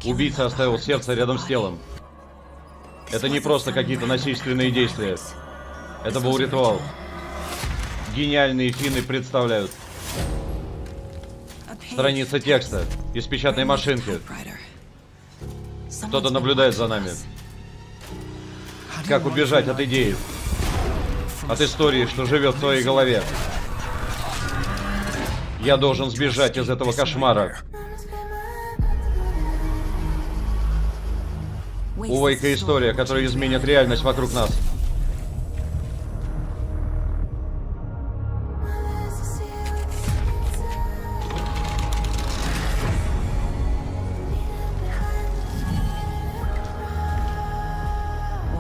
Убийца оставил сердце рядом с телом. Это не просто какие-то насильственные действия. Это был ритуал. Гениальные финны представляют. Страница текста из печатной машинки. Кто-то наблюдает за нами. Как убежать от идеи? От истории, что живет в твоей голове. Я должен сбежать из этого кошмара. У Уэйка история, которая изменит реальность вокруг нас.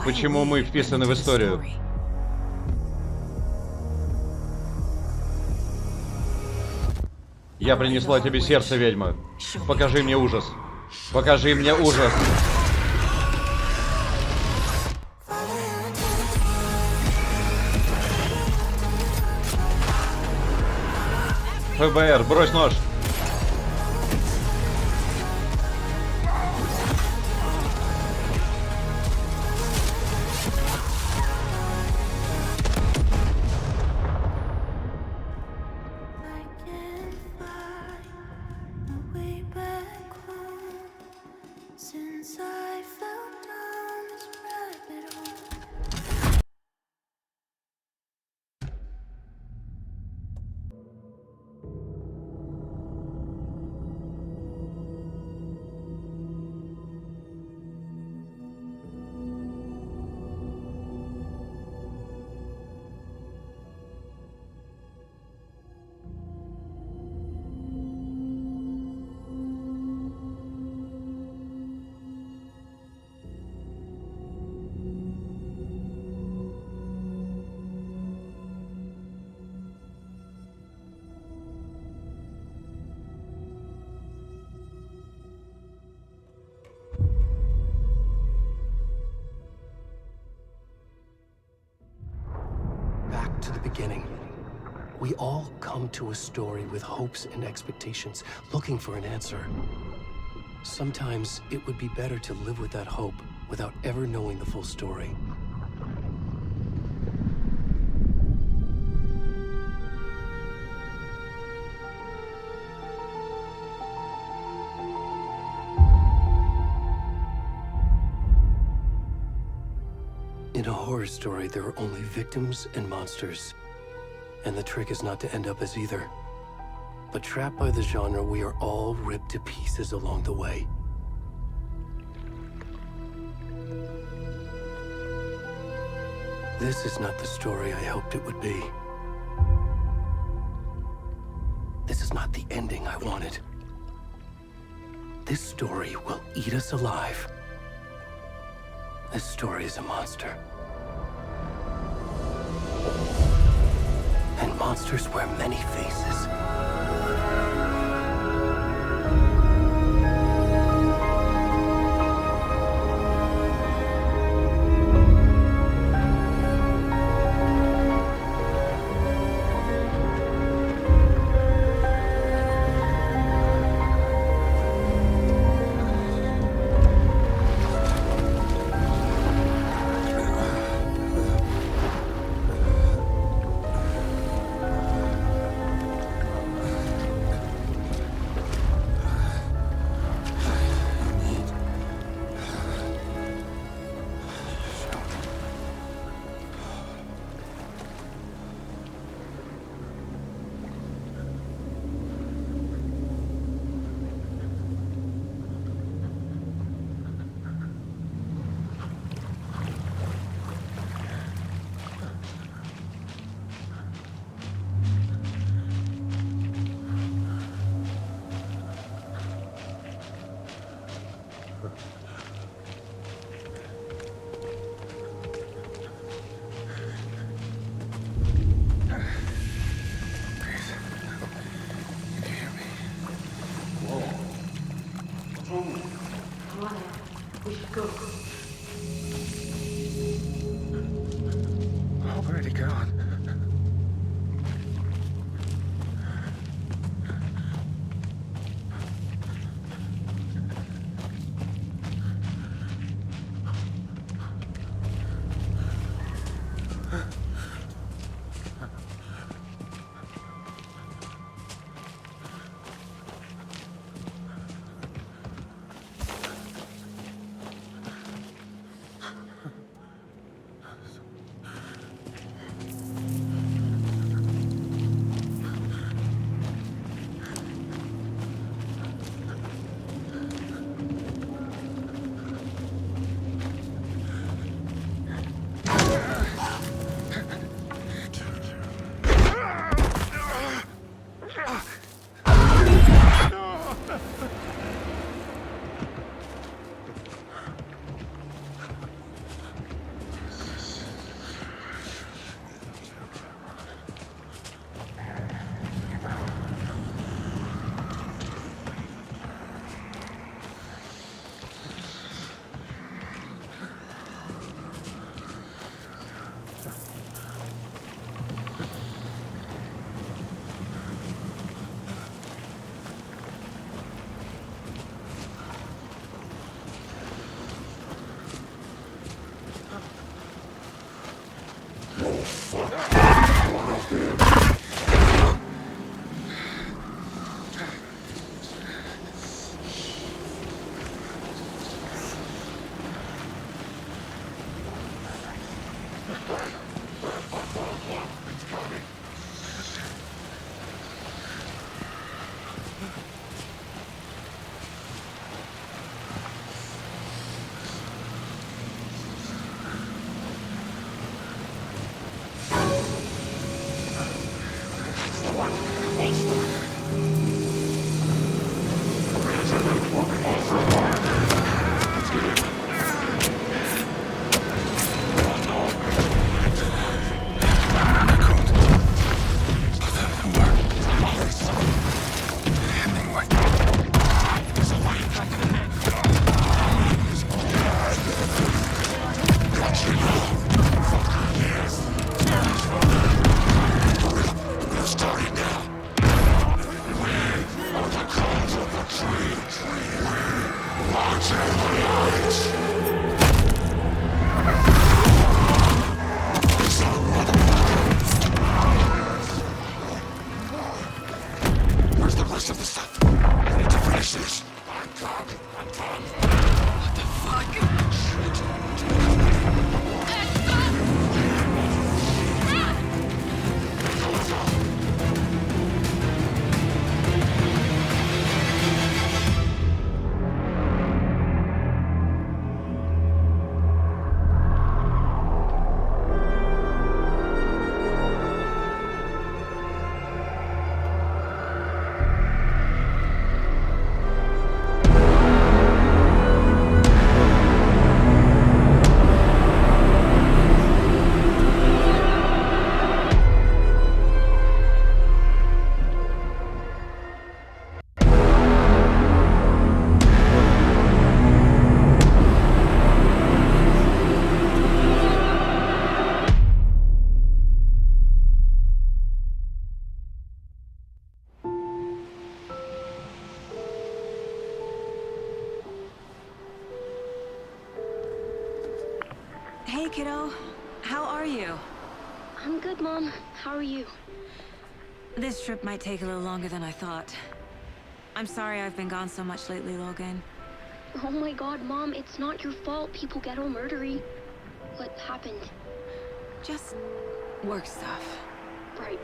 Почему мы вписаны в историю? Я принесла тебе сердце, ведьма. Покажи мне ужас. Покажи мне ужас. ФБР, брось нож. To the beginning. We all come to a story with hopes and expectations, looking for an answer. Sometimes it would be better to live with that hope without ever knowing the full story. In a horror story, there are only victims and monsters. And the trick is not to end up as either. But trapped by the genre, we are all ripped to pieces along the way. This is not the story I hoped it would be. This is not the ending I wanted. This story will eat us alive. This story is a monster. And monsters wear many faces. Where'd he gone? Hey, kiddo. How are you? I'm good, Mom. How are you? This trip might take a little longer than I thought. I'm sorry I've been gone so much lately, Logan. Oh my god, Mom, it's not your fault people get all murdery. What happened? Just work stuff. Right.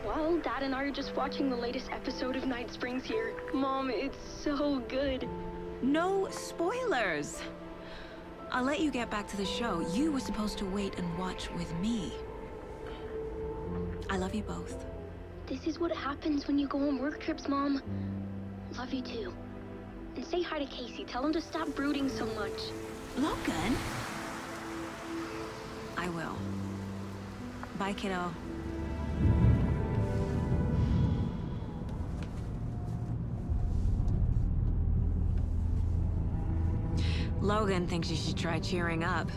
Well, Dad and I are just watching the latest episode of Night Springs here. Mom, it's so good. No spoilers! I'll let you get back to the show. You were supposed to wait and watch with me. I love you both. This is what happens when you go on work trips, Mom. Love you too. And say hi to Casey. Tell him to stop brooding so much. Logan? I will. Bye, kiddo. Logan thinks you should try cheering up.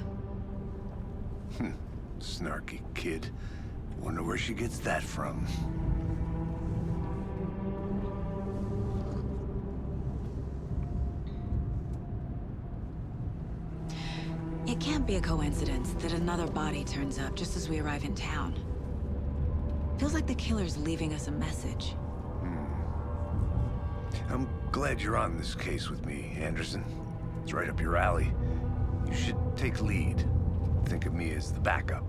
Snarky kid. Wonder where she gets that from. It can't be a coincidence that another body turns up just as we arrive in town. Feels like the killer's leaving us a message. I'm glad you're on this case with me, Anderson. It's right up your alley. You should take lead. Think of me as the backup.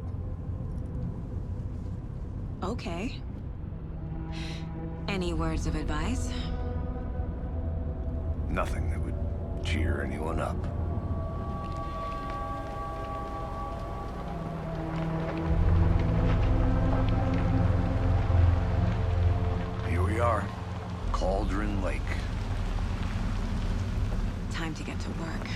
Okay. Any words of advice? Nothing that would cheer anyone up. Here we are. Cauldron Lake. Time to get to work.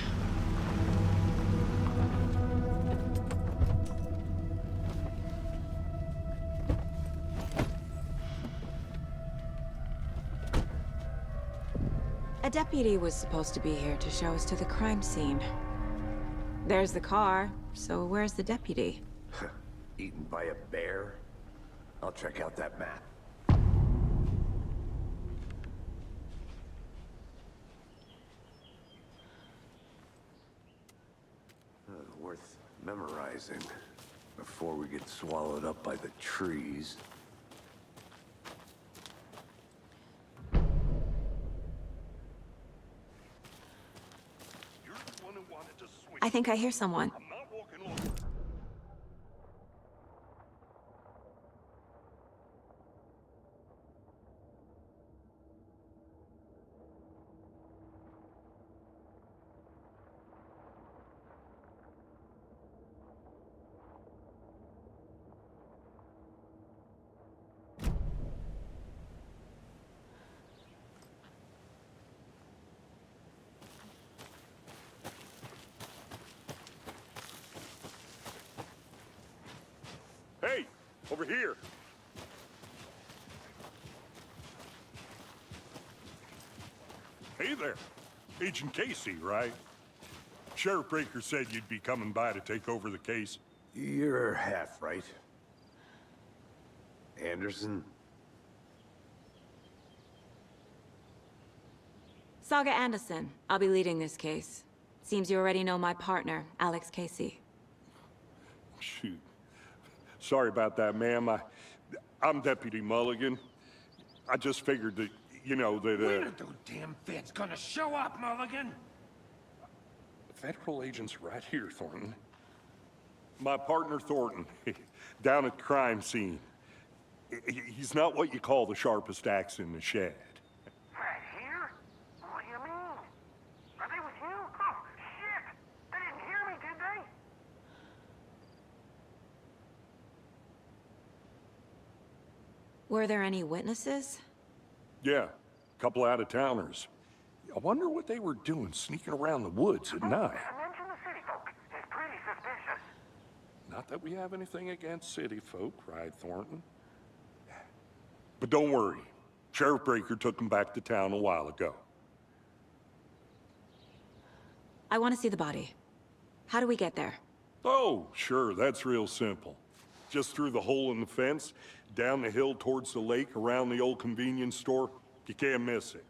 A deputy was supposed to be here to show us to the crime scene. There's the car, so where's the deputy? Eaten by a bear? I'll check out that map. Worth memorizing before we get swallowed up by the trees. I think I hear someone. Hey, over here. Hey there. Agent Casey, right? Sheriff Breaker said you'd be coming by to take over the case. You're half right. Anderson? Saga Anderson. I'll be leading this case. Seems you already know my partner, Alex Casey. Shoot. Sorry about that, ma'am. I'm Deputy Mulligan. I just figured that, you know, that, When are those damn feds gonna show up, Mulligan? The federal agent's right here, Thornton. My partner, Thornton, down at the crime scene. He's not what you call the sharpest axe in the shed. Right here? What do you mean? Are they with you? Oh, shit! They didn't hear me, did they? Were there any witnesses? Yeah, a couple out-of-towners. I wonder what they were doing sneaking around the woods at night. Mention the city folk. It's pretty suspicious. Not that we have anything against city folk, right, Thornton? But don't worry. Sheriff Breaker took them back to town a while ago. I want to see the body. How do we get there? Oh, sure, that's real simple. Just through the hole in the fence, down the hill towards the lake, around the old convenience store. You can't miss it.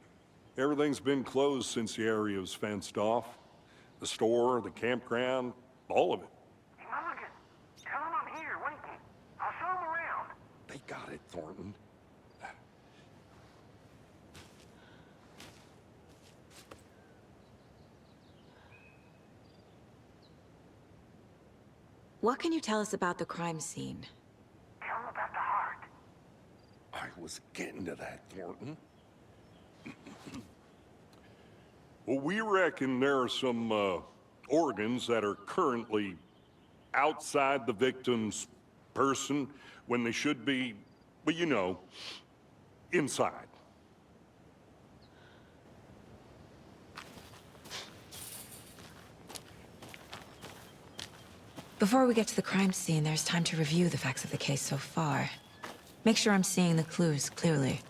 Everything's been closed since the area was fenced off. The store, the campground, all of it. Thornton. What can you tell us about the crime scene? Tell him about the heart. I was getting to that, Thornton. Well, we reckon there are some organs that are currently outside the victim's person when they should be, well, you know, inside. Before we get to the crime scene, there's time to review the facts of the case so far. Make sure I'm seeing the clues clearly.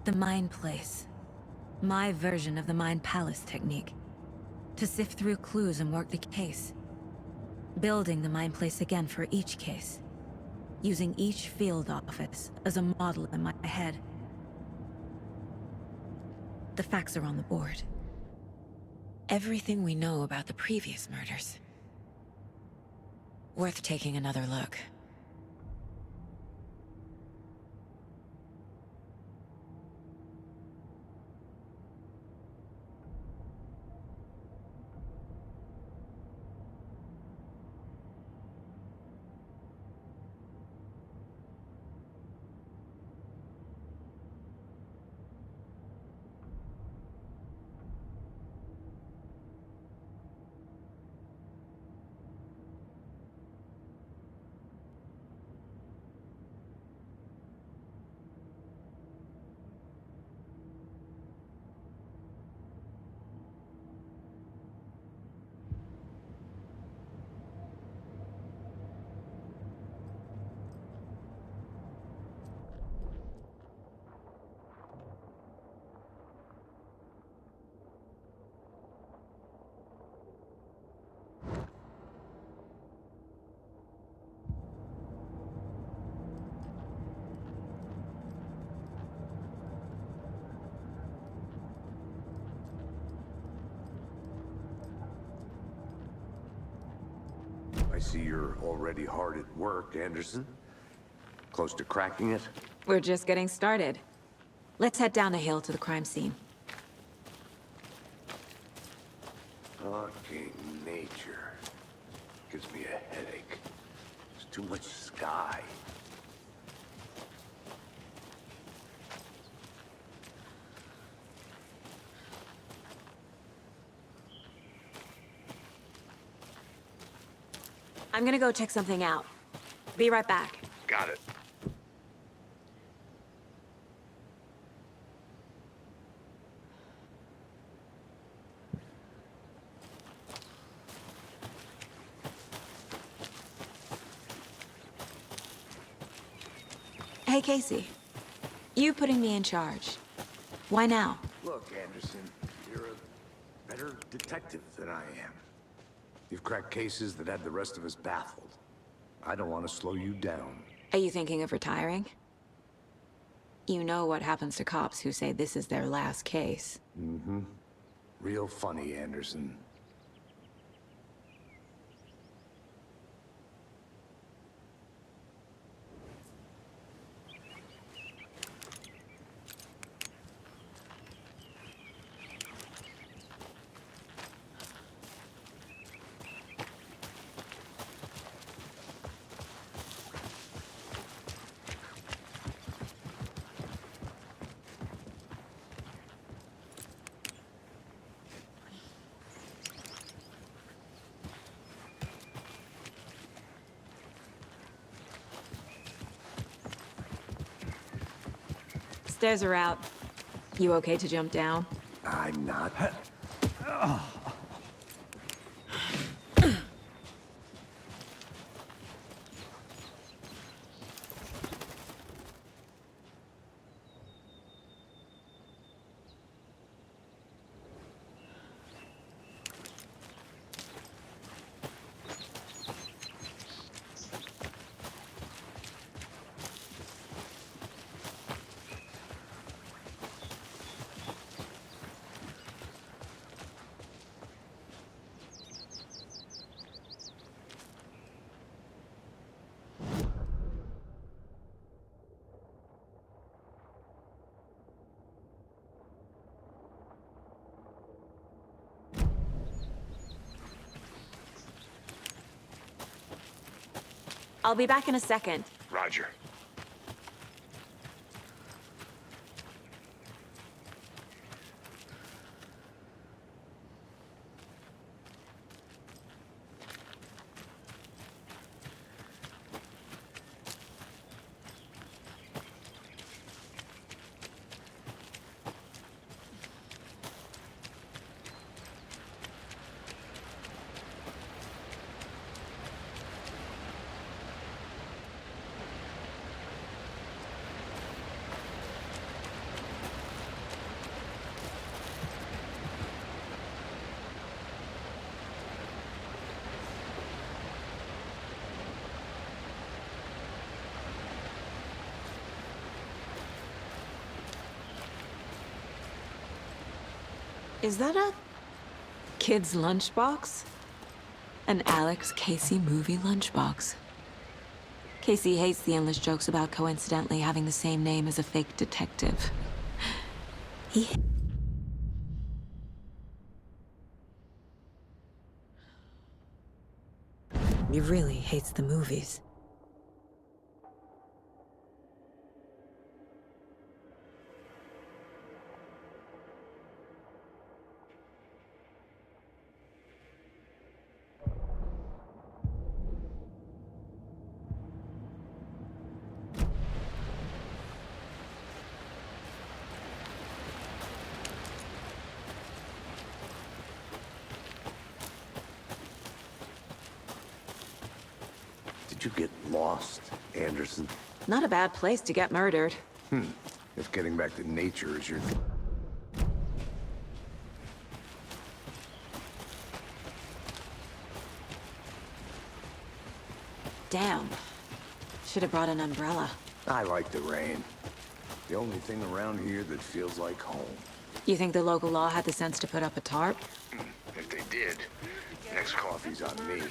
The Mind Place. My version of the Mind Palace technique. To sift through clues and work the case. Building the Mind Place again for each case. Using each field office as a model in my head. The facts are on the board. Everything we know about the previous murders. Worth taking another look. I see you're already hard at work, Anderson. Close to cracking it? We're just getting started. Let's head down a hill to the crime scene. Fucking nature. Gives me a headache. There's too much sky. I'm gonna go check something out. Be right back. Got it. Hey, Casey. You putting me in charge. Why now? Look, Anderson, you're a better detective than I am. You've cracked cases that had the rest of us baffled. I don't want to slow you down. Are you thinking of retiring? You know what happens to cops who say this is their last case. Mm-hmm. Real funny, Anderson. Stairs are out. You okay to jump down? I'm not. I'll be back in a second. Roger. Is that a kid's lunchbox? An Alex Casey movie lunchbox. Casey hates the endless jokes about coincidentally having the same name as a fake detective. He really hates the movies. Did you get lost, Anderson? Not a bad place to get murdered. If getting back to nature is your... Damn. Should have brought an umbrella. I like the rain. The only thing around here that feels like home. You think the local law had the sense to put up a tarp? If they did, next coffee's on me.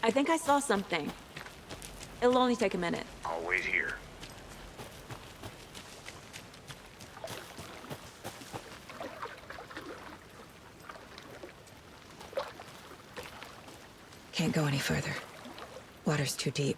I think I saw something. It'll only take a minute. I'll wait here. Can't go any further. Water's too deep.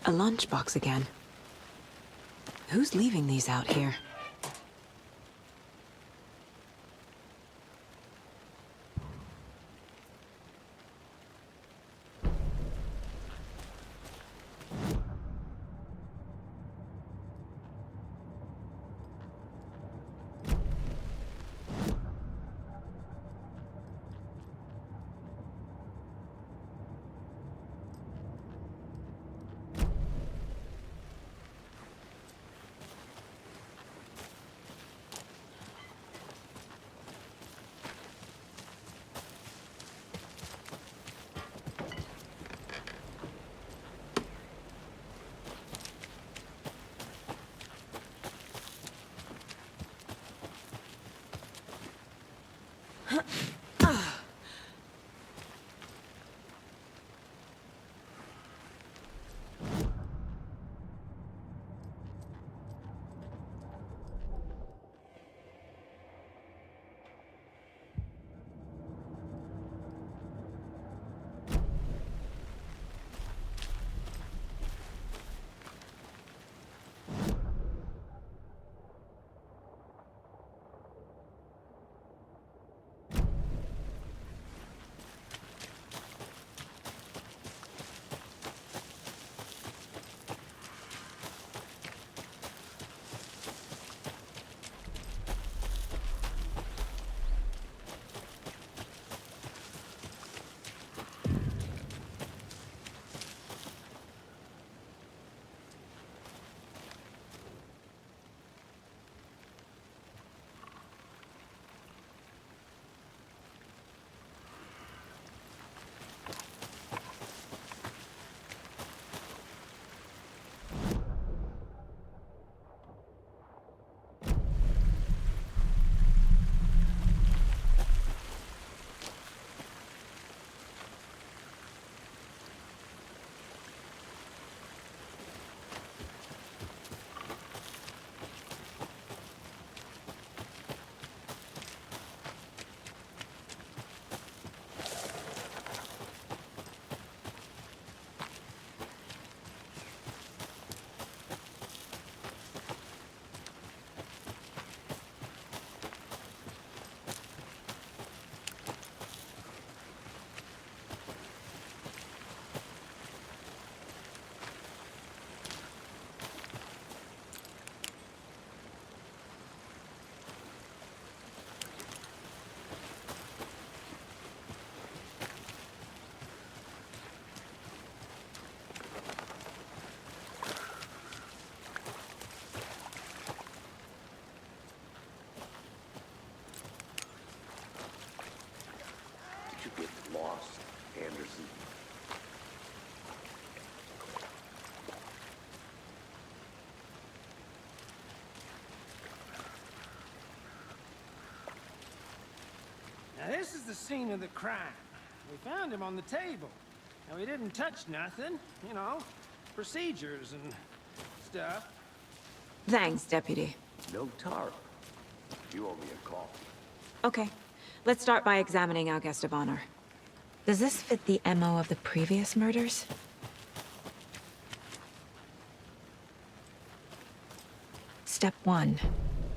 A lunchbox again. Who's leaving these out here? Get lost, Anderson. Now this is the scene of the crime. We found him on the table. Now we didn't touch nothing, you know, procedures and stuff. Thanks, Deputy. No tarp. You owe me a call. Okay, let's start by examining our guest of honor. Does this fit the MO of the previous murders? Step 1.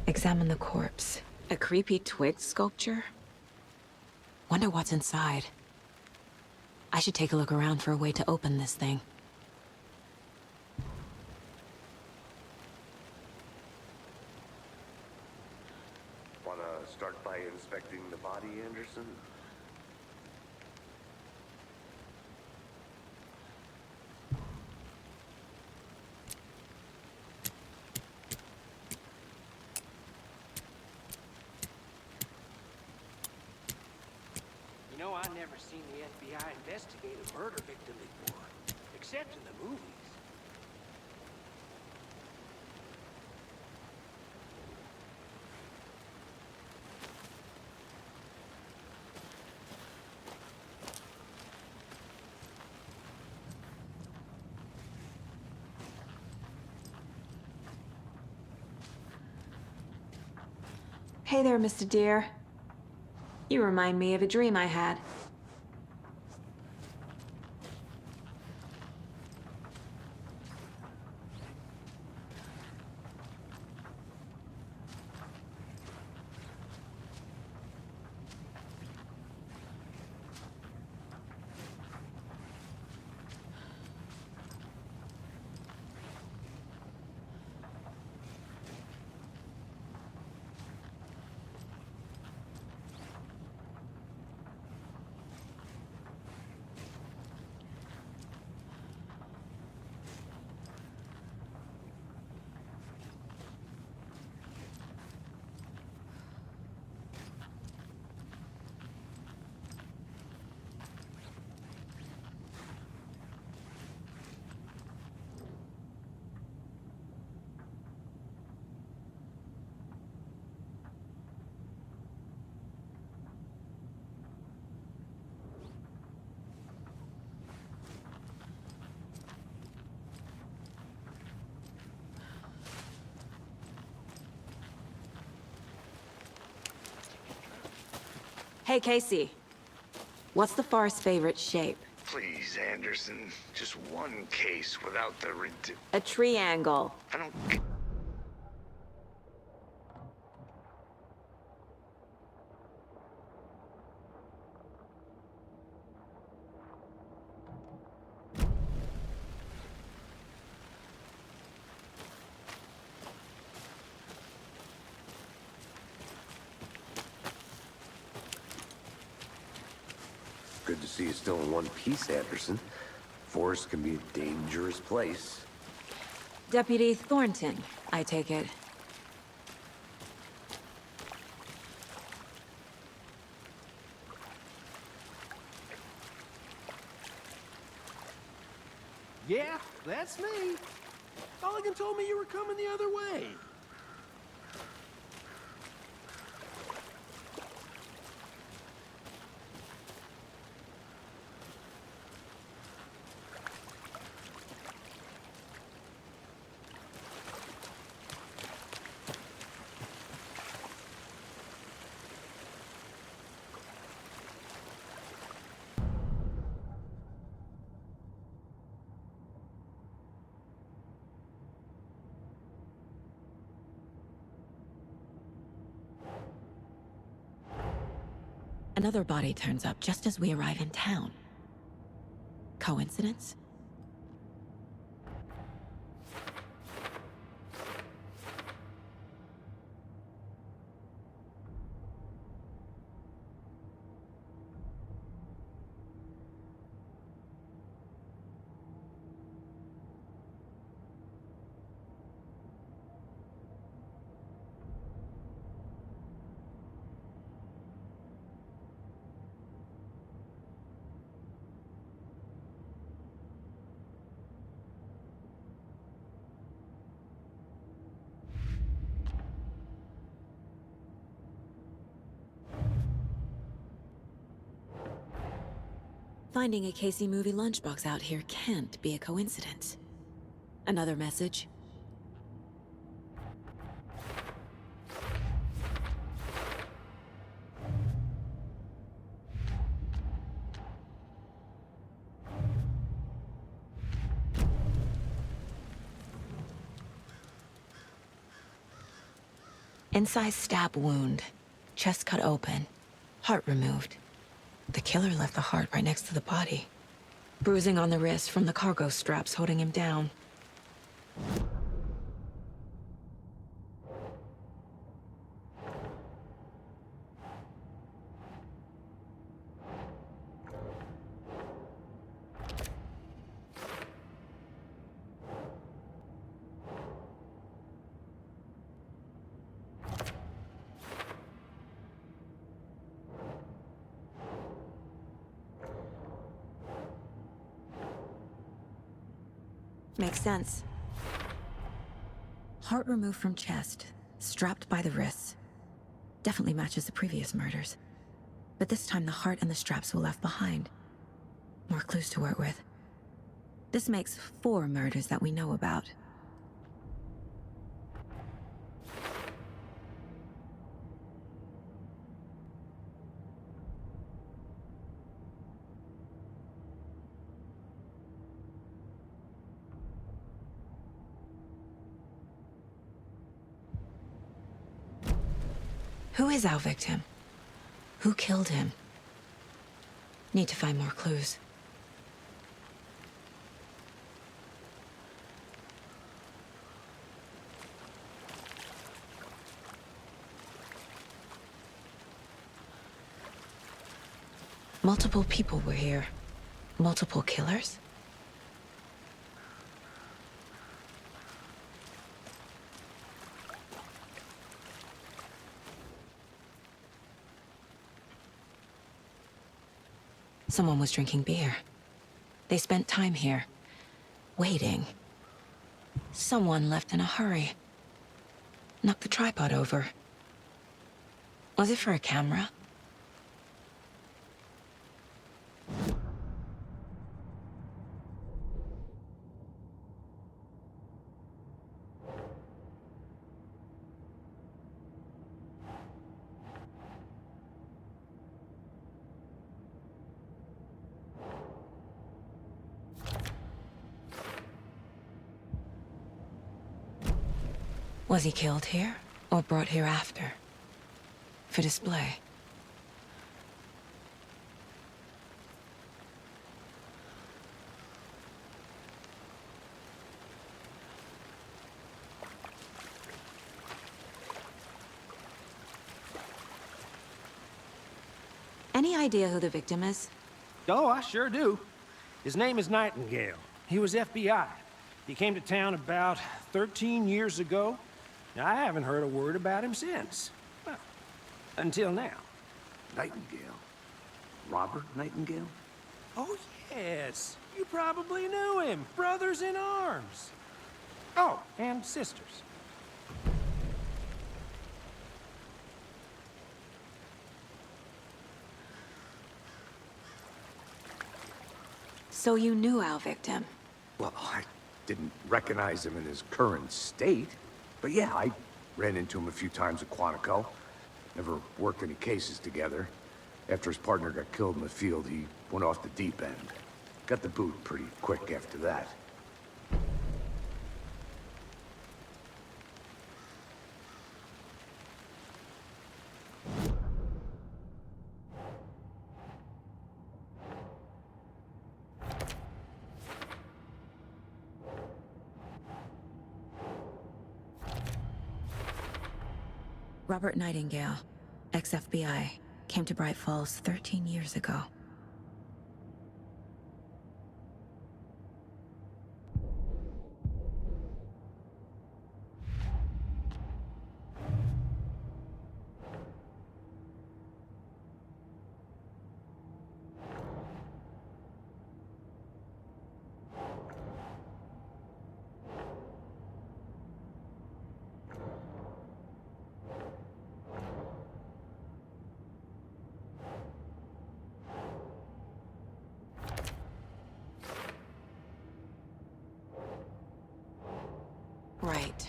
Examine the corpse. A creepy twig sculpture? Wonder what's inside. I should take a look around for a way to open this thing. Wanna start by inspecting the body, Anderson? You know, I never seen the FBI investigate a murder victim before, except in the movies. Hey there, Mr. Deer. You remind me of a dream I had. Hey, Casey. What's the far's favorite shape? Please, Anderson. Just one case without the A triangle. I don't... Good to see you still in one piece, Anderson. Forest can be a dangerous place. Deputy Thornton, I take it. Yeah, that's me. Mulligan told me you were coming the other way. Another body turns up just as we arrive in town. Coincidence? Finding a Casey movie lunchbox out here can't be a coincidence. Another message? Incised stab wound. Chest cut open. Heart removed. The killer left the heart right next to the body. Bruising on the wrist from the cargo straps holding him down. Makes sense. Heart removed from chest, strapped by the wrists. Definitely matches the previous murders. But this time the heart and the straps were left behind. More clues to work with. This makes 4 murders that we know about. Who is our victim? Who killed him? Need to find more clues. Multiple people were here. Multiple killers? Someone was drinking beer. They spent time here, waiting. Someone left in a hurry. Knocked the tripod over. Was it for a camera? Was he killed here, or brought here after? For display? Any idea who the victim is? Oh, I sure do. His name is Nightingale. He was FBI. He came to town about 13 years ago. I haven't heard a word about him since. Well, until now. Nightingale? Robert Nightingale? Oh, yes. You probably knew him. Brothers in arms. Oh, and sisters. So you knew our victim? Well, I didn't recognize him in his current state. But yeah, I ran into him a few times at Quantico. Never worked any cases together. After his partner got killed in the field, he went off the deep end. Got the boot pretty quick after that. Robert Nightingale, ex-FBI, came to Bright Falls 13 years ago. Right.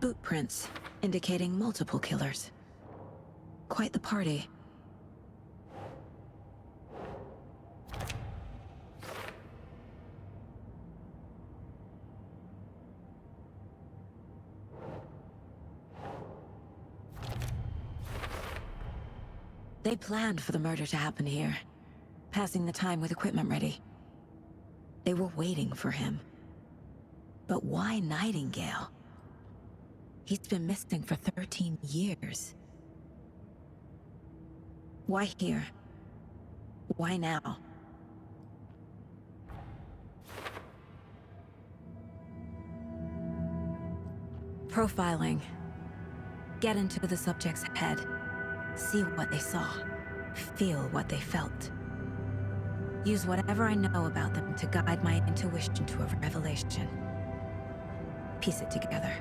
Boot prints, indicating multiple killers. Quite the party. They planned for the murder to happen here, passing the time with equipment ready. They were waiting for him. But why Nightingale? He's been missing for 13 years. Why here? Why now? Profiling. Get into the subject's head. See what they saw. Feel what they felt. Use whatever I know about them to guide my intuition to a revelation. Piece it together.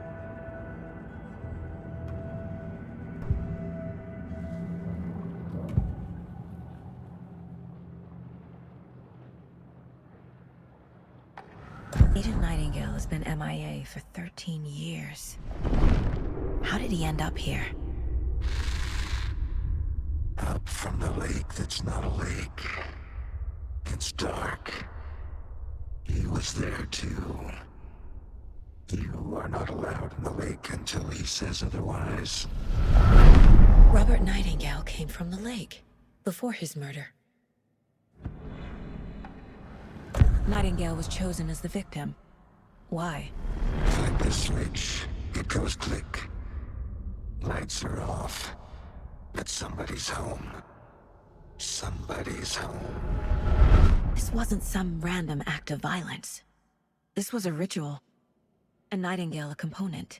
Agent Nightingale has been MIA for 13 years. How did he end up here? Up from the lake that's not a lake. It's dark. He was there too. You are not allowed in the lake until he says otherwise. Robert Nightingale came from the lake, before his murder. Nightingale was chosen as the victim. Why? Flip the switch, it goes click. Lights are off. But somebody's home. Somebody's home. This wasn't some random act of violence. This was a ritual. And Nightingale a component.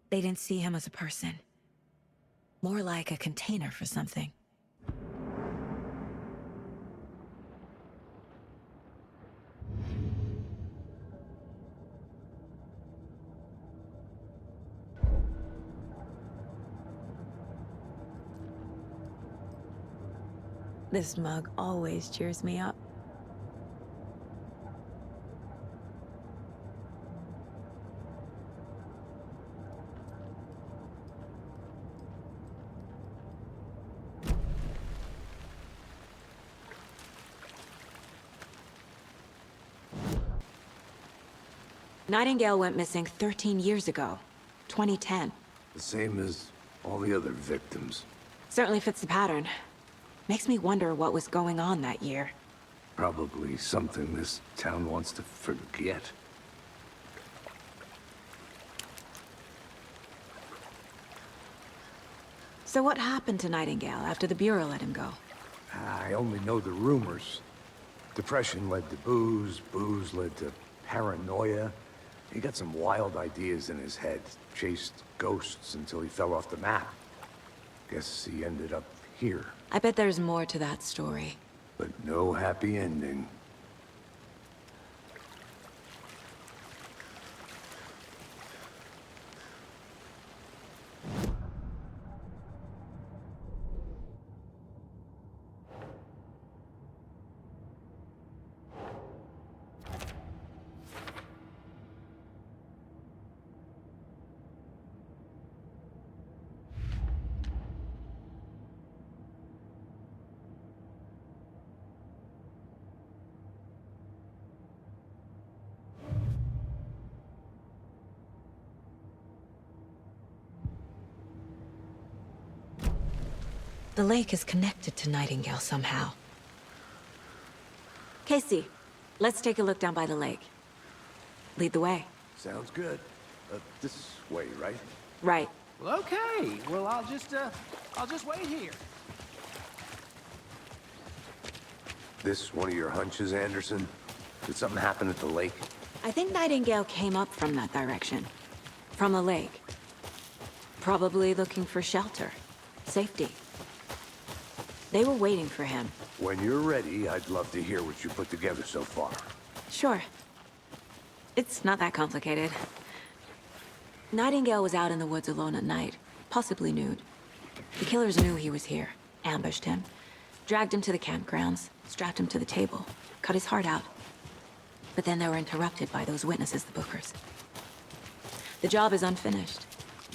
They didn't see him as a person. More like a container for something. This mug always cheers me up. Nightingale went missing 13 years ago, 2010. The same as all the other victims. Certainly fits the pattern. Makes me wonder what was going on that year. Probably something this town wants to forget. So what happened to Nightingale after the Bureau let him go? I only know the rumors. Depression led to booze, booze led to paranoia. He got some wild ideas in his head, chased ghosts until he fell off the map. Guess he ended up here. I bet there's more to that story. But no happy ending. The lake is connected to Nightingale somehow. Casey, let's take a look down by the lake. Lead the way. Sounds good. This way, right? Right. Well, okay. Well, I'll just wait here. This one of your hunches, Anderson? Did something happen at the lake? I think Nightingale came up from that direction. From the lake. Probably looking for shelter. Safety. They were waiting for him. When you're ready, I'd love to hear what you put together so far. Sure. It's not that complicated. Nightingale was out in the woods alone at night, possibly nude. The killers knew he was here, ambushed him, dragged him to the campgrounds, strapped him to the table, cut his heart out. But then they were interrupted by those witnesses, the Bookers. The job is unfinished.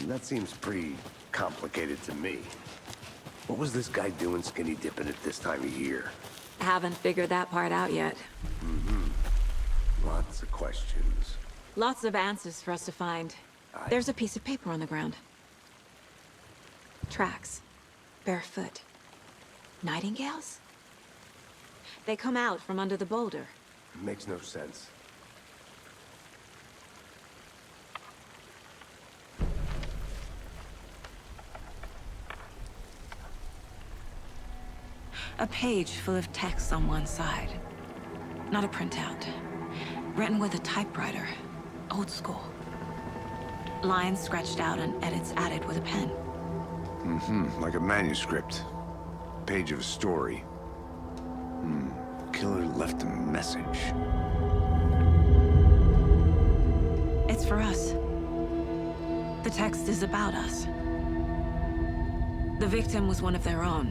That seems pretty complicated to me. What was this guy doing skinny dipping at this time of year? Haven't figured that part out yet. Lots of questions. Lots of answers for us to find. There's a piece of paper on the ground. Tracks. Barefoot. Nightingales? They come out from under the boulder. Makes no sense. A page full of text on one side. Not a printout. Written with a typewriter. Old school. Lines scratched out and edits added with a pen. Like a manuscript. Page of a story. Killer left a message. It's for us. The text is about us. The victim was one of their own.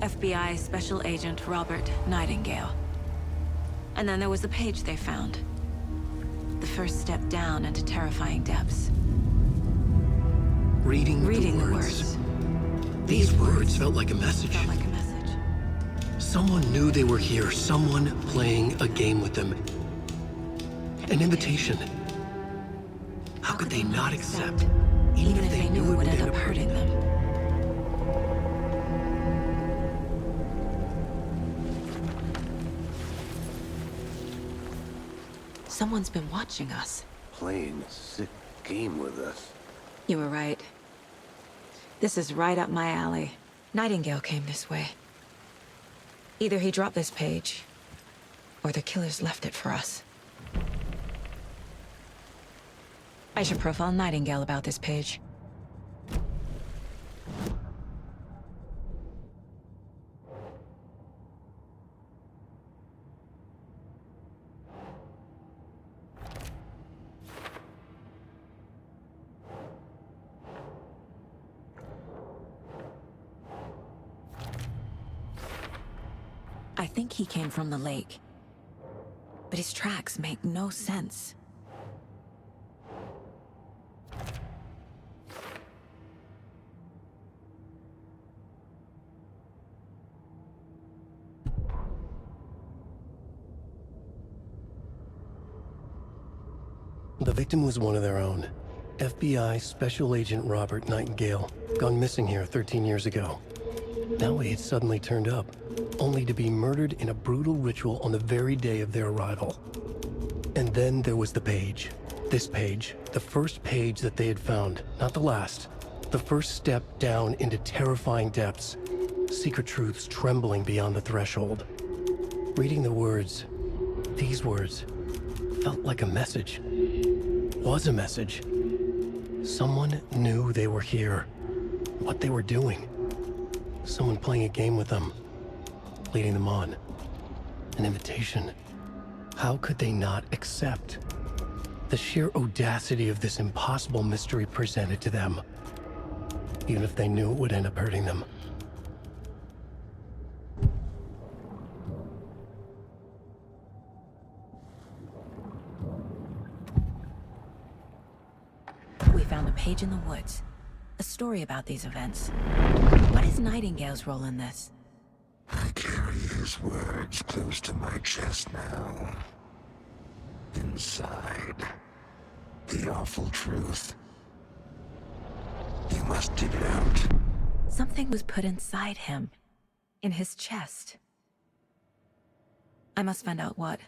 FBI Special Agent Robert Nightingale. And then there was the page they found. The first step down into terrifying depths. Reading the the words. These words felt like a message. Felt like a message. Someone knew they were here, someone playing a game with them. An invitation. How could they not accept, even if they knew it would end up hurting them? Someone's been watching us. Playing a sick game with us. You were right. This is right up my alley. Nightingale came this way. Either he dropped this page, or the killers left it for us. I should profile Nightingale about this page. I think he came from the lake. But his tracks make no sense. The victim was one of their own. FBI Special Agent Robert Nightingale, gone missing here 13 years ago. Now he had suddenly turned up, only to be murdered in a brutal ritual on the very day of their arrival. And then there was the page. This page, the first page that they had found, not the last. The first step down into terrifying depths. Secret truths trembling beyond the threshold. Reading the words, these words, felt like a message. Was a message. Someone knew they were here. What they were doing. Someone playing a game with them. Leading them on. An invitation. How could they not accept? The sheer audacity of this impossible mystery presented to them. Even if they knew it would end up hurting them. We found a page in the woods. A story about these events. What is Nightingale's role in this? I carry his words close to my chest now. Inside, the awful truth. You must dig it out. Something was put inside him. In his chest. I must find out what.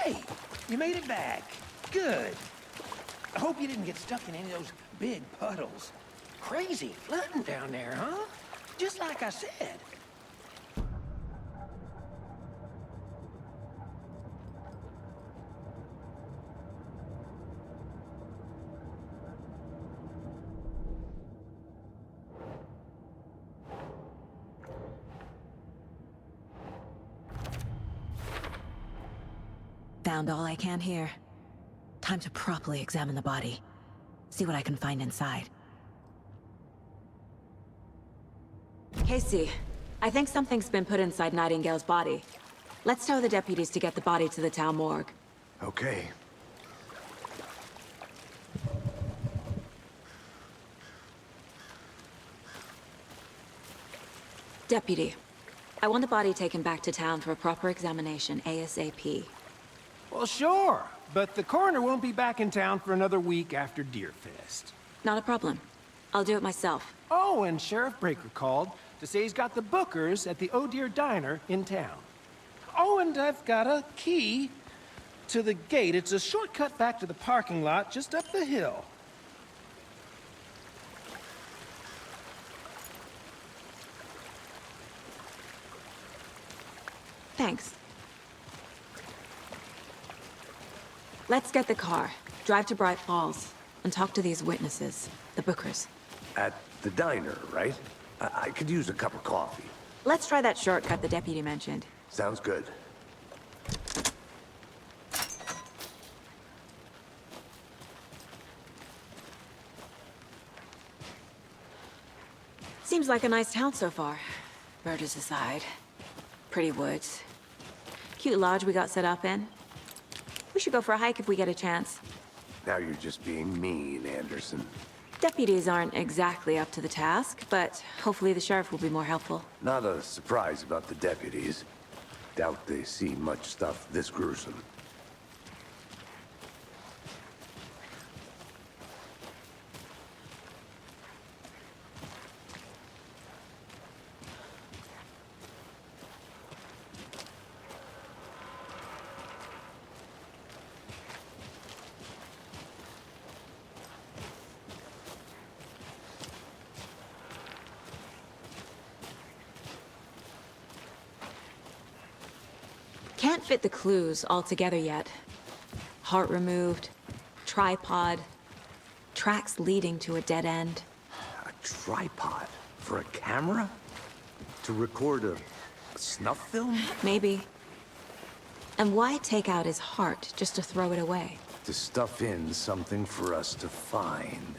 Hey, you made it back. Good. I hope you didn't get stuck in any of those big puddles. Crazy flooding down there, huh? Just like I said. Found all I can here. Time to properly examine the body. See what I can find inside. Casey, I think something's been put inside Nightingale's body. Let's tell the deputies to get the body to the town morgue. Okay. Deputy, I want the body taken back to town for a proper examination ASAP. Well, sure. But the coroner won't be back in town for another week after Deerfest. Not a problem. I'll do it myself. Oh, and Sheriff Breaker called to say he's got the Bookers at the Oh Dear Diner in town. Oh, and I've got a key to the gate. It's a shortcut back to the parking lot just up the hill. Thanks. Let's get the car, drive to Bright Falls, and talk to these witnesses, the Bookers. At the diner, right? I could use a cup of coffee. Let's try that shortcut the deputy mentioned. Sounds good. Seems like a nice town so far. Murders aside. Pretty woods. Cute lodge we got set up in. We should go for a hike if we get a chance. Now you're just being mean, Anderson. Deputies aren't exactly up to the task, but hopefully the sheriff will be more helpful. Not a surprise about the deputies. Doubt they see much stuff this gruesome. can't fit the clues all together yet. Heart removed, tripod, tracks leading to a dead end. A tripod? For a camera? To record a snuff film? Maybe. And why take out his heart just to throw it away? To stuff in something for us to find.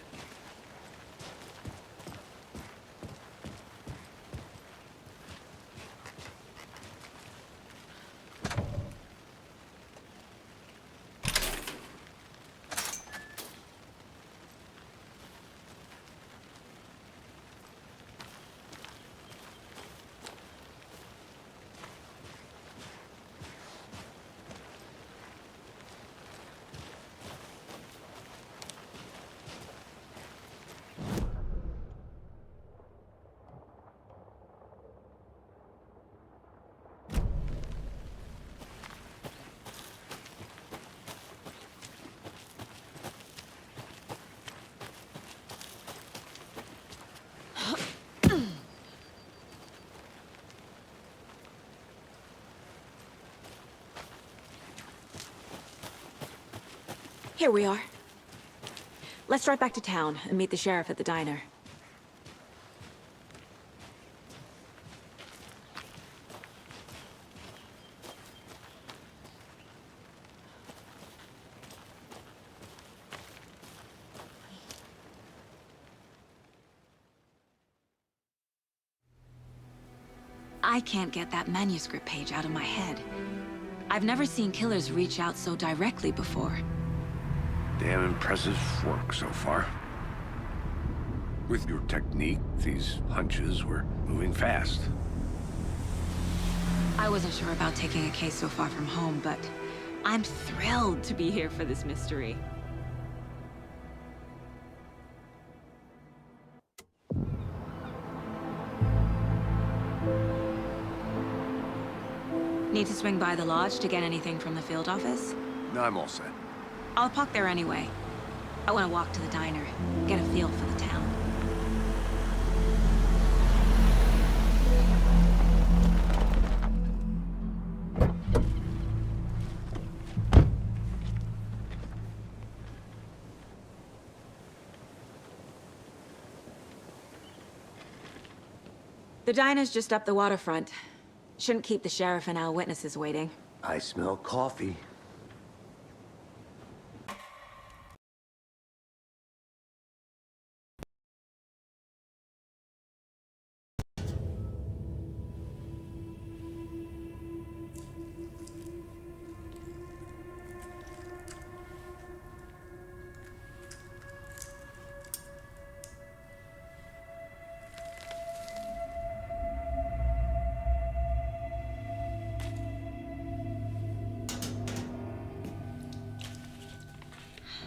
Here we are. Let's drive back to town and meet the sheriff at the diner. I can't get that manuscript page out of my head. I've never seen killers reach out so directly before. Damn impressive work so far. With your technique, these hunches were moving fast. I wasn't sure about taking a case so far from home, but I'm thrilled to be here for this mystery. Need to swing by the lodge to get anything from the field office? No, I'm all set. I'll park there anyway. I want to walk to the diner, get a feel for the town. The diner's just up the waterfront. Shouldn't keep the sheriff and our witnesses waiting. I smell coffee.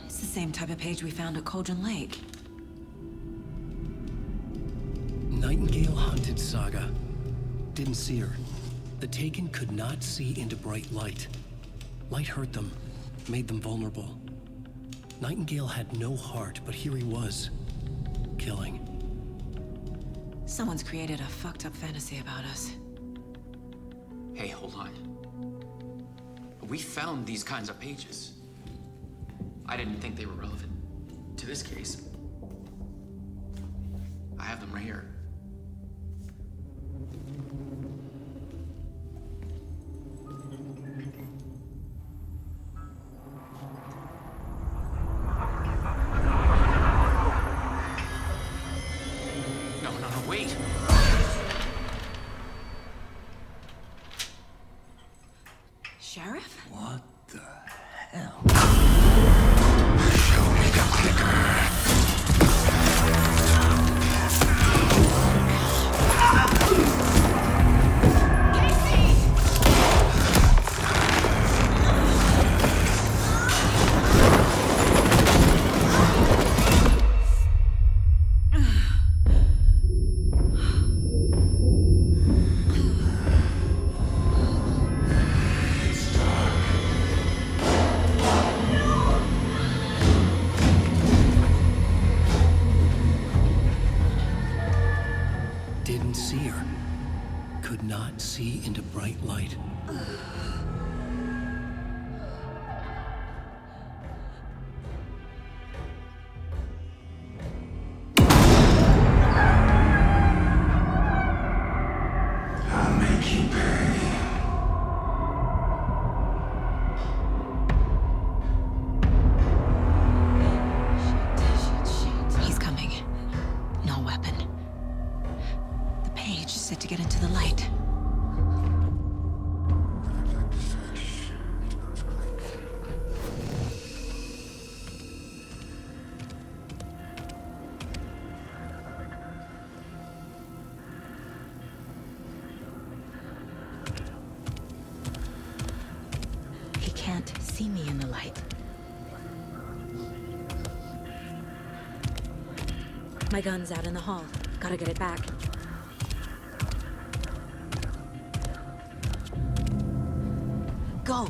Same type of page we found at Cauldron Lake. Nightingale hunted Saga. Didn't see her. The Taken could not see into bright light. Light hurt them, made them vulnerable. Nightingale had no heart, but here he was, killing. Someone's created a fucked up fantasy about us. Hey, hold on. We found these kinds of pages. I didn't think they were relevant to this case. I have them right here. No, wait. Sheriff? What the hell? Show me the clicker. Didn't see her. Could not see into bright light. He can't see me in the light. My gun's out in the hall. Gotta get it back. Go!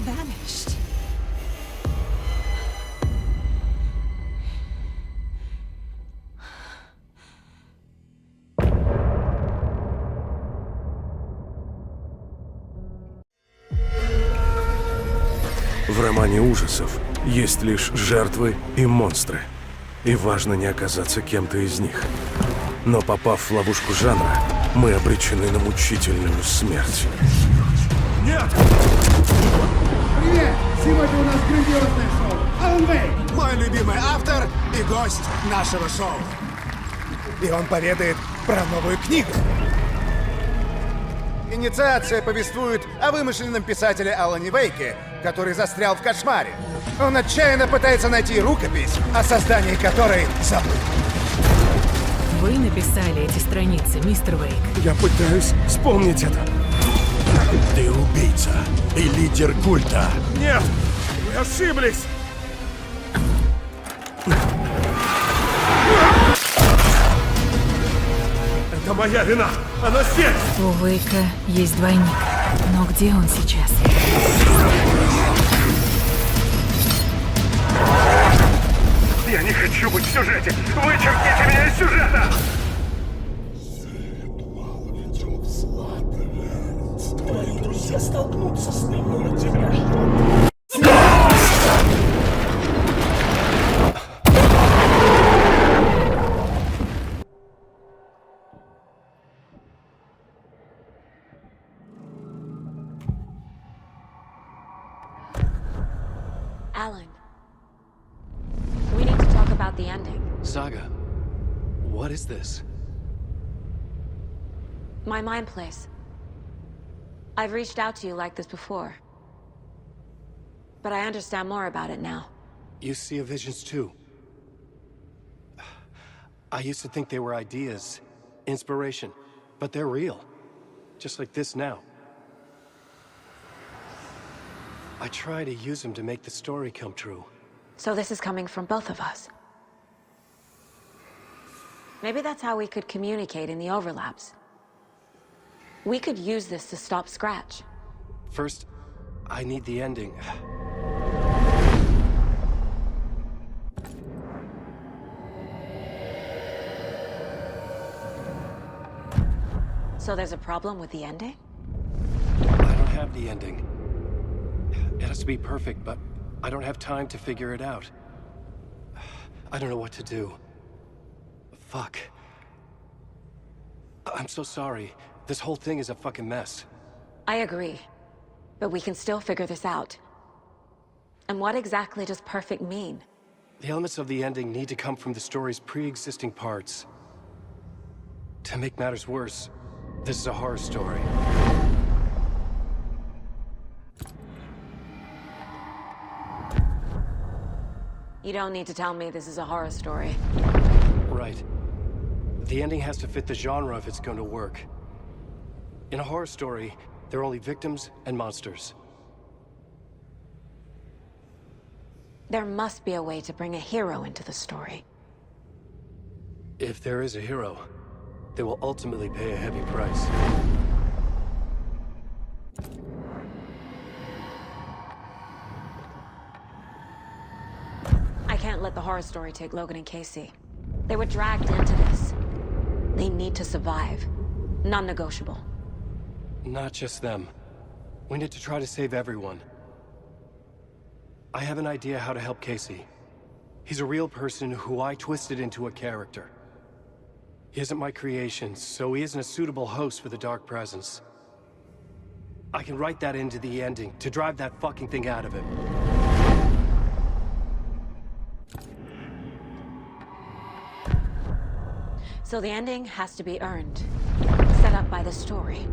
Vanished. В романе ужасов есть лишь жертвы и монстры. И важно не оказаться кем-то из них. Но попав в ловушку жанра, мы обречены на мучительную смерть. Нет! Привет! Сегодня у нас грандиозное шоу. Алан Уэйк! Мой любимый автор и гость нашего шоу. И он поведает про новую книгу. Инициация повествует о вымышленном писателе Алане Уэйке, который застрял в кошмаре. Он отчаянно пытается найти рукопись, о создании которой забыл. Вы написали эти страницы, мистер Уэйк? Я пытаюсь вспомнить это. Ты убийца и лидер культа. Нет! Вы ошиблись! Это моя вина! Она сеть! У Уэйка есть двойник. Но где он сейчас? Я не хочу быть в сюжете! Вычеркните меня из сюжета! Твои друзья столкнутся с ним, но тебя Alan. We need to talk about the ending. Saga, what is this? My mind place. I've reached out to you like this before. But I understand more about it now. You see visions too. I used to think they were ideas, inspiration, but they're real. Just like this now. I try to use them to make the story come true. So this is coming from both of us. Maybe that's how we could communicate in the overlaps. We could use this to stop Scratch. First, I need the ending. So there's a problem with the ending? I don't have the ending. It has to be perfect, but I don't have time to figure it out. I don't know what to do. Fuck. I'm so sorry. This whole thing is a fucking mess. I agree. But we can still figure this out. And what exactly does perfect mean? The elements of the ending need to come from the story's pre-existing parts. To make matters worse, this is a horror story. You don't need to tell me this is a horror story. Right. The ending has to fit the genre if it's going to work. In a horror story, there are only victims and monsters. There must be a way to bring a hero into the story. If there is a hero, they will ultimately pay a heavy price. I can't let the horror story take Logan and Casey. They were dragged into this. They need to survive. Non-negotiable. Not just them. We need to try to save everyone. I have an idea how to help Casey. He's a real person who I twisted into a character. He isn't my creation, so he isn't a suitable host for the Dark Presence. I can write that into the ending to drive that fucking thing out of him. So the ending has to be earned, set up by the story.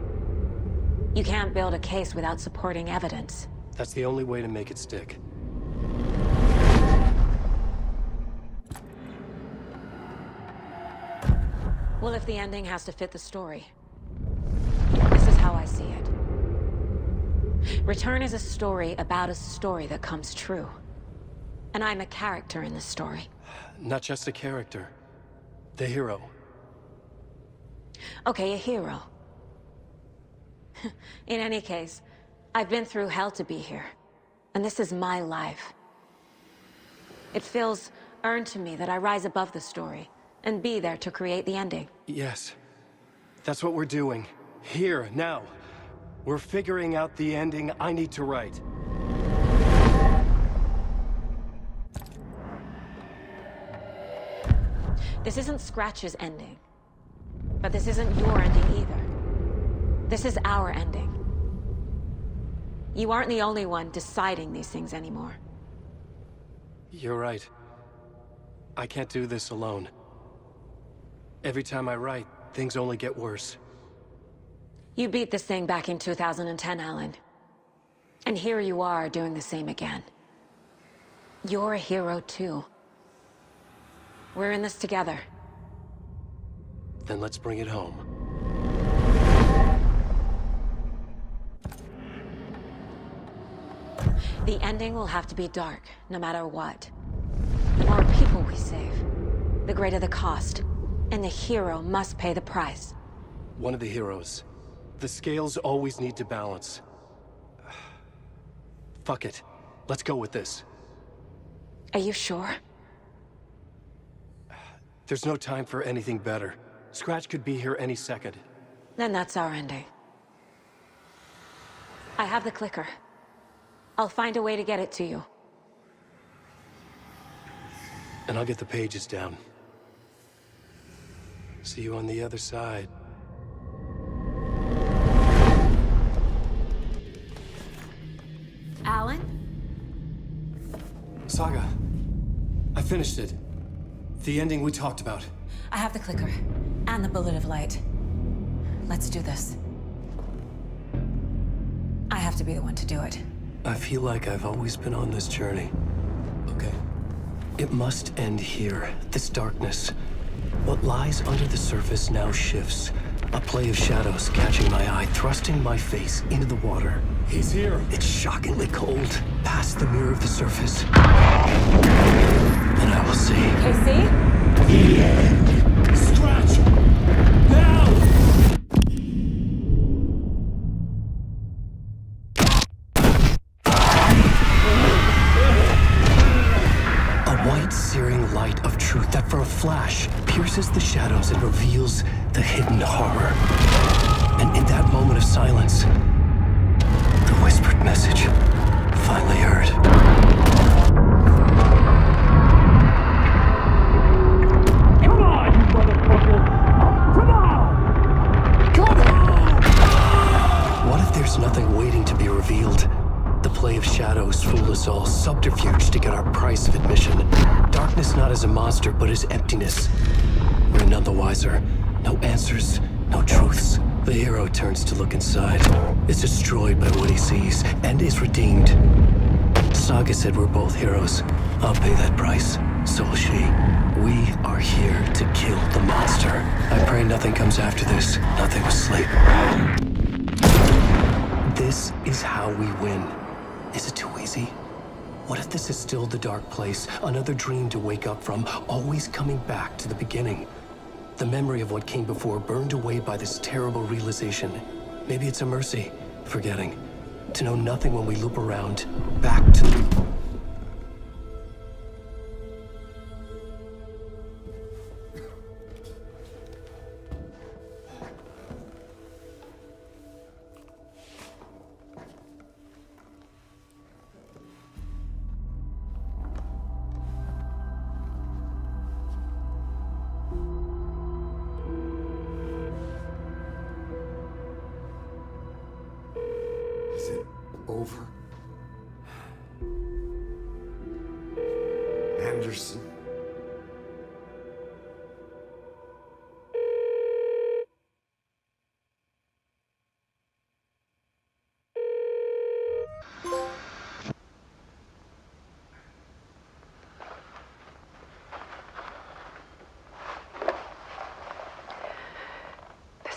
You can't build a case without supporting evidence. That's the only way to make it stick. Well, if the ending has to fit the story, this is how I see it. Return is a story about a story that comes true. And I'm a character in this story. Not just a character. The hero. Okay, a hero. In any case, I've been through hell to be here. And this is my life. It feels earned to me that I rise above the story and be there to create the ending. Yes. That's what we're doing. Here, now. We're figuring out the ending I need to write. This isn't Scratch's ending. But this isn't your ending either. This is our ending. You aren't the only one deciding these things anymore. You're right. I can't do this alone. Every time I write, things only get worse. You beat this thing back in 2010, Alan. And here you are doing the same again. You're a hero too. We're in this together. Then let's bring it home. The ending will have to be dark, no matter what. The more people we save, the greater the cost. And the hero must pay the price. One of the heroes. The scales always need to balance. Fuck it. Let's go with this. Are you sure? There's no time for anything better. Scratch could be here any second. Then that's our ending. I have the clicker. I'll find a way to get it to you. And I'll get the pages down. See you on the other side. Alan? Saga. I finished it. The ending we talked about. I have the clicker. And the bullet of light. Let's do this. I have to be the one to do it. I feel like I've always been on this journey. Okay. It must end here. This darkness. What lies under the surface now shifts. A play of shadows catching my eye, thrusting my face into the water. He's here. It's shockingly cold, past the mirror of the surface. And I will see. KC? The end. Scratch! Now! A white, searing light of truth that for a flash pierces the shadows and reveals the hidden horror. And in that moment of silence, the whispered message finally heard. Come on, you motherfucker! Come on! Come on! What if there's nothing waiting to be revealed? The play of shadows fool us all, subterfuge to get our price of admission. Darkness not as a monster, but as emptiness. We're none the wiser. No answers, no truths. The hero turns to look inside. Is destroyed by what he sees, and is redeemed. Saga said we're both heroes. I'll pay that price. So will she. We are here to kill the monster. I pray nothing comes after this. Nothing will sleep. This is how we win. Is it too easy? What if this is still the dark place? Another dream to wake up from, always coming back to the beginning. The memory of what came before burned away by this terrible realization. Maybe it's a mercy, forgetting. To know nothing when we loop around, back to... Is it over? Anderson?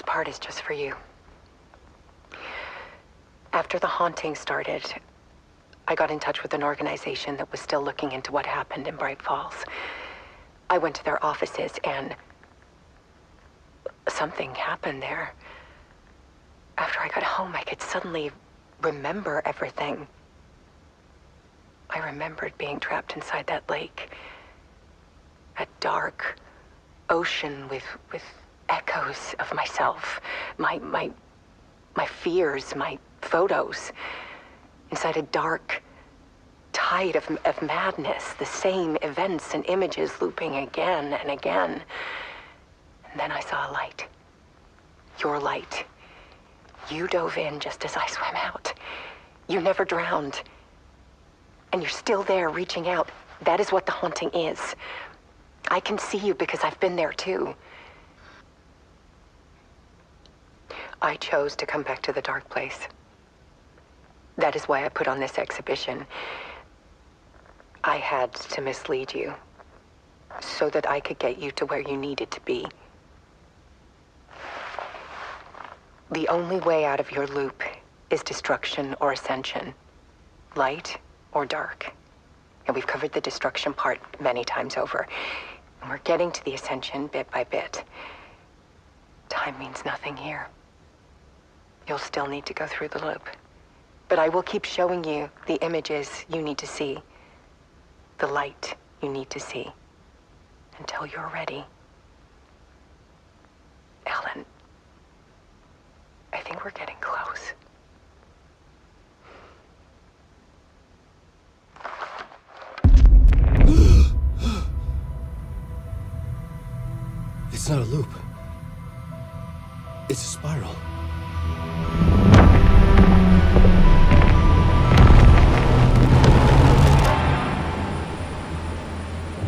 This part is just for you. After the haunting started, I got in touch with an organization that was still looking into what happened in Bright Falls. I went to their offices and something happened there. After I got home, I could suddenly remember everything. I remembered being trapped inside that lake. A dark ocean with echoes of myself. My fears, my photos. Inside a dark tide of madness. The same events and images looping again and again. And then I saw a light. Your light. You dove in just as I swam out. You never drowned. And you're still there reaching out. That is what the haunting is. I can see you because I've been there too. I chose to come back to the dark place. That is why I put on this exhibition. I had to mislead you so that I could get you to where you needed to be. The only way out of your loop is destruction or ascension. Light or dark. And we've covered the destruction part many times over. And we're getting to the ascension bit by bit. Time means nothing here. You'll still need to go through the loop. But I will keep showing you the images you need to see. The light you need to see. Until you're ready. Alan, I think we're getting close. It's not a loop. It's a spiral.